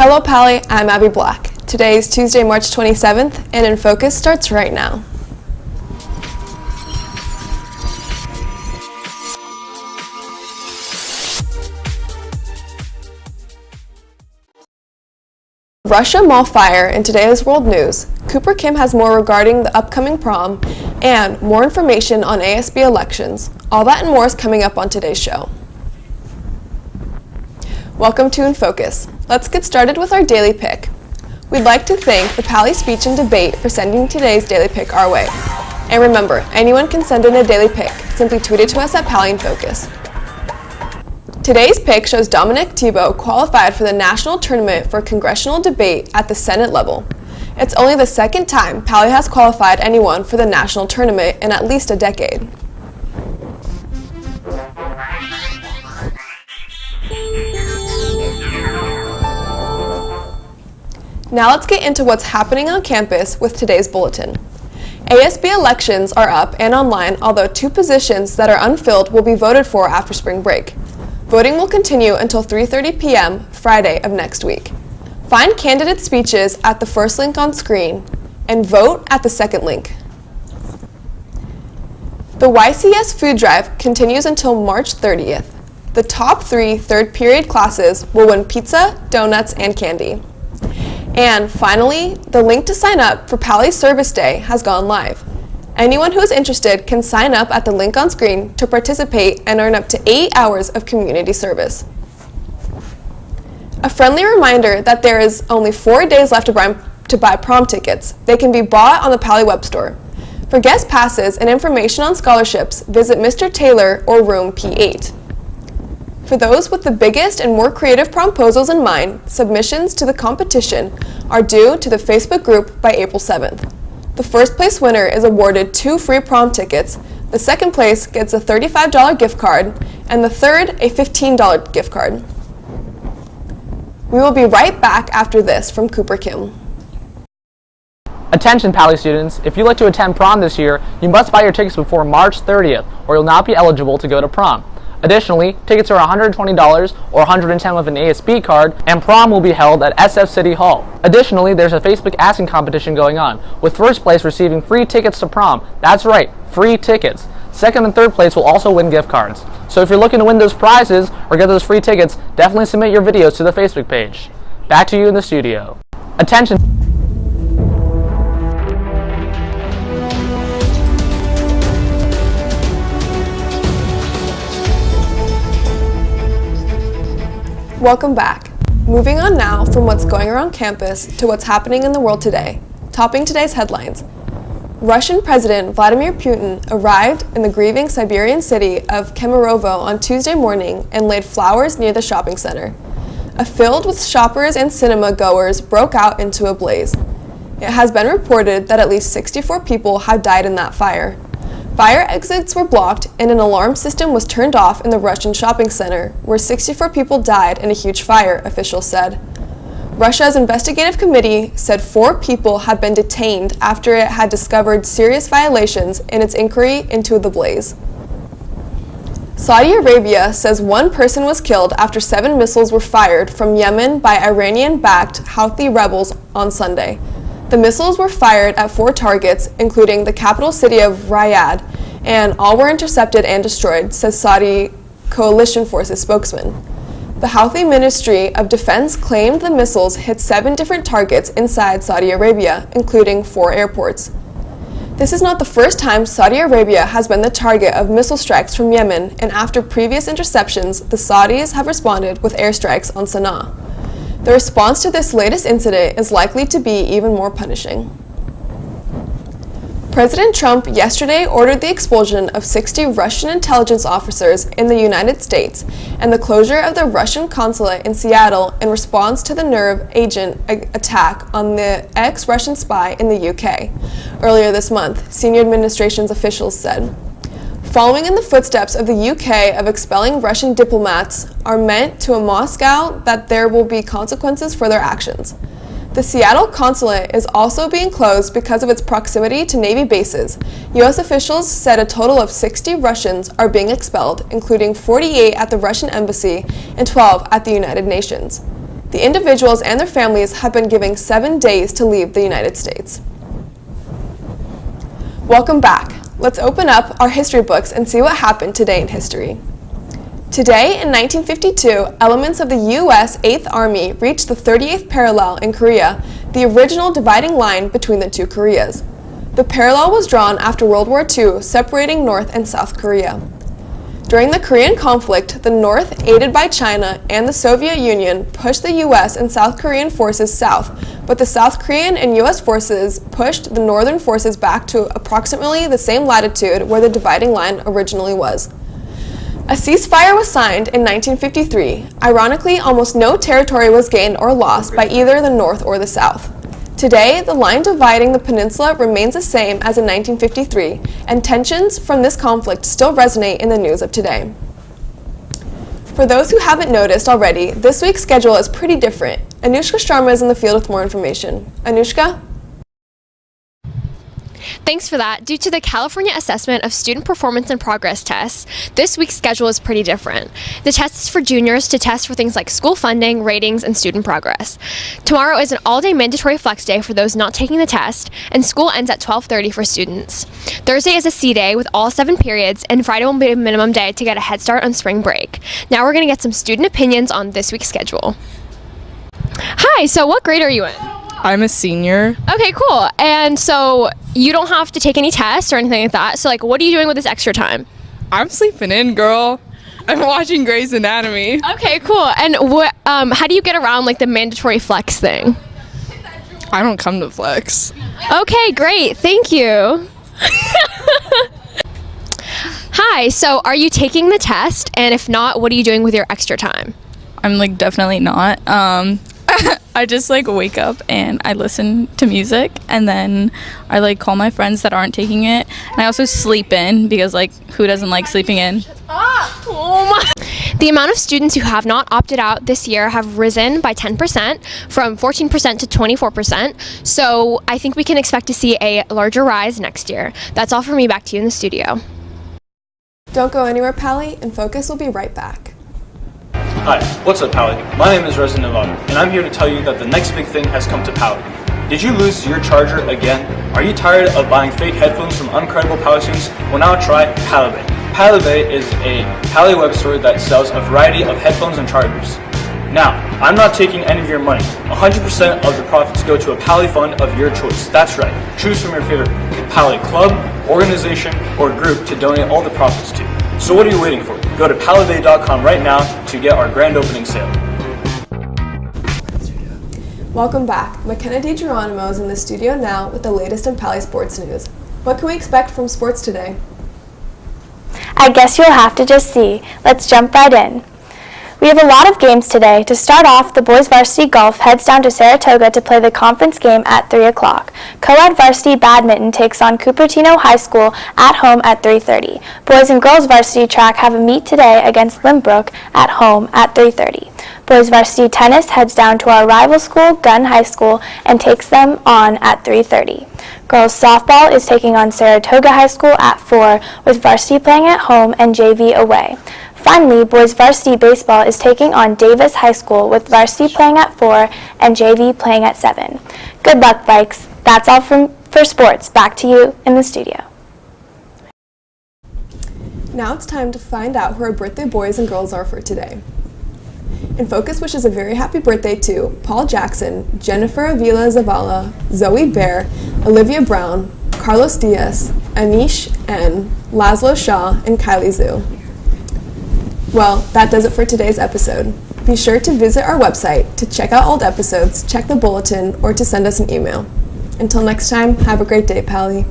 Hello Pally, I'm Abby Black. Today is Tuesday, March 27th, and InFocus starts right now. Russia Mall fire in today's world news. Cooper Kim has more regarding the upcoming prom and more information on ASB elections. All that and more is coming up on today's show. Welcome to InFocus. Let's get started with our daily pick. We'd like to thank the Pally Speech and Debate for sending today's daily pick our way. And remember, anyone can send in a daily pick. Simply tweet it to us at Pally InFocus. Today's pick shows Dominic Thibault qualified for the national tournament for congressional debate at the Senate level. It's only the second time Pally has qualified anyone for the national tournament in at least a decade. Now let's get into what's happening on campus with today's bulletin. ASB elections are up and online, although 2 positions that are unfilled will be voted for after spring break. Voting will continue until 3:30 p.m. Friday of next week. Find candidate speeches at the first link on screen and vote at the second link. The YCS food drive continues until March 30th. The top 3 third period classes will win pizza, donuts, and candy. And finally, the link to sign up for Pally Service Day has gone live. Anyone who is interested can sign up at the link on screen to participate and earn up to 8 hours of community service. A friendly reminder that there is only 4 days left to buy prom tickets. They can be bought on the Pally web store. For guest passes and information on scholarships, visit Mr. Taylor or room P8. For those with the biggest and more creative promposals in mind, submissions to the competition are due to the Facebook group by April 7th. The first place winner is awarded 2 free prom tickets, the second place gets a $35 gift card, and the third a $15 gift card. We will be right back after this from Cooper Kim. Attention Pally students, if you'd like to attend prom this year, you must buy your tickets before March 30th or you'll not be eligible to go to prom. Additionally, tickets are $120 or $110 with an ASB card, and prom will be held at SF City Hall. Additionally, there's a Facebook asking competition going on, with first place receiving free tickets to prom. That's right, free tickets. Second and third place will also win gift cards. So if you're looking to win those prizes or get those free tickets, definitely submit your videos to the Facebook page. Back to you in the studio. Attention! Welcome back. Moving on now from what's going around campus to what's happening in the world today. Topping today's headlines. Russian President Vladimir Putin arrived in the grieving Siberian city of Kemerovo on Tuesday morning and laid flowers near the shopping center. A field with shoppers and cinema goers broke out into a blaze. It has been reported that at least 64 people have died in that fire. Fire exits were blocked and an alarm system was turned off in the Russian shopping center, where 64 people died in a huge fire, officials said. Russia's investigative committee said 4 people had been detained after it had discovered serious violations in its inquiry into the blaze. Saudi Arabia says 1 person was killed after 7 missiles were fired from Yemen by Iranian-backed Houthi rebels on Sunday. The missiles were fired at 4 targets, including the capital city of Riyadh, and all were intercepted and destroyed, says Saudi coalition forces spokesman. The Houthi Ministry of Defense claimed the missiles hit 7 different targets inside Saudi Arabia, including 4 airports. This is not the first time Saudi Arabia has been the target of missile strikes from Yemen, and after previous interceptions, the Saudis have responded with airstrikes on Sana'a. The response to this latest incident is likely to be even more punishing. President Trump yesterday ordered the expulsion of 60 Russian intelligence officers in the United States and the closure of the Russian consulate in Seattle in response to the nerve agent attack on the ex-Russian spy in the UK. Earlier this month, senior administration's officials said. Following in the footsteps of the UK of expelling Russian diplomats are meant to a Moscow that there will be consequences for their actions. The Seattle consulate is also being closed because of its proximity to Navy bases. U.S. officials said a total of 60 Russians are being expelled, including 48 at the Russian embassy and 12 at the United Nations. The individuals and their families have been given 7 days to leave the United States. Welcome back. Let's open up our history books and see what happened today in history. Today, in 1952, elements of the U.S. 8th Army reached the 38th parallel in Korea, the original dividing line between the two Koreas. The parallel was drawn after World War II, separating North and South Korea. During the Korean conflict, the North, aided by China and the Soviet Union, pushed the U.S. and South Korean forces south, but the South Korean and U.S. forces pushed the Northern forces back to approximately the same latitude where the dividing line originally was. A ceasefire was signed in 1953. Ironically, almost no territory was gained or lost by either the North or the South. Today, the line dividing the peninsula remains the same as in 1953, and tensions from this conflict still resonate in the news of today. For those who haven't noticed already, this week's schedule is pretty different. Anushka Sharma is in the field with more information. Anushka? Thanks for that. Due to the California Assessment of Student Performance and Progress tests, this week's schedule is pretty different. The test is for juniors to test for things like school funding, ratings, and student progress. Tomorrow is an all-day mandatory flex day for those not taking the test, and school ends at 12:30 for students. Thursday is a C day with all 7 periods, and Friday will be a minimum day to get a head start on spring break. Now we're going to get some student opinions on this week's schedule. Hi, so what grade are you in? I'm a senior. Okay, cool. And so you don't have to take any tests or anything like that. So, like, what are you doing with this extra time? I'm sleeping in, girl. I'm watching Grey's Anatomy. Okay, cool. And what? How do you get around like the mandatory flex thing? I don't come to flex. Okay, great. Thank you. Hi. So, are you taking the test? And if not, what are you doing with your extra time? I'm like definitely not. I just like wake up and I listen to music, and then I like call my friends that aren't taking it, and I also sleep in because like who doesn't like sleeping in? The amount of students who have not opted out this year have risen by 10%, from 14% to 24%. So I think we can expect to see a larger rise next year. That's all for me. Back to you in the studio. Don't go anywhere, Pally. InFocus will be right back. Hi, what's up, Pally? My name is Resident Nevada, and I'm here to tell you that the next big thing has come to Pally. Did you lose your charger again? Are you tired of buying fake headphones from uncredible Pally students? Well, now try Palibay. Palibay is a Pally web store that sells a variety of headphones and chargers. Now, I'm not taking any of your money. 100% of the profits go to a Pally fund of your choice. That's right. Choose from your favorite Pally club, organization, or group to donate all the profits to. So what are you waiting for? Go to palibay.com right now to get our grand opening sale. Welcome back. McKenna DiGeronimo is in the studio now with the latest in Pally sports news. What can we expect from sports today? I guess you'll have to just see. Let's jump right in. We have a lot of games today. To start off, the boys varsity golf heads down to Saratoga to play the conference game at 3 o'clock. Co-ed varsity badminton takes on Cupertino High School at home at 3:30. Boys and girls varsity track have a meet today against Limbrook at home at 3:30. Boys varsity tennis heads down to our rival school, Gunn High School, and takes them on at 3:30. Girls softball is taking on Saratoga High School at 4, with varsity playing at home and JV away. Finally, boys varsity baseball is taking on Davis High School, with varsity playing at 4 and JV playing at 7. Good luck, Bikes. That's all for sports. Back to you in the studio. Now it's time to find out who our birthday boys and girls are for today. InFocus wishes a very happy birthday to Paul Jackson, Jennifer Avila Zavala, Zoe Bear, Olivia Brown, Carlos Diaz, Anish N, Laszlo Shaw, and Kylie Zhu. Well, that does it for today's episode. Be sure to visit our website to check out old episodes, check the bulletin, or to send us an email. Until next time, have a great day, Pally.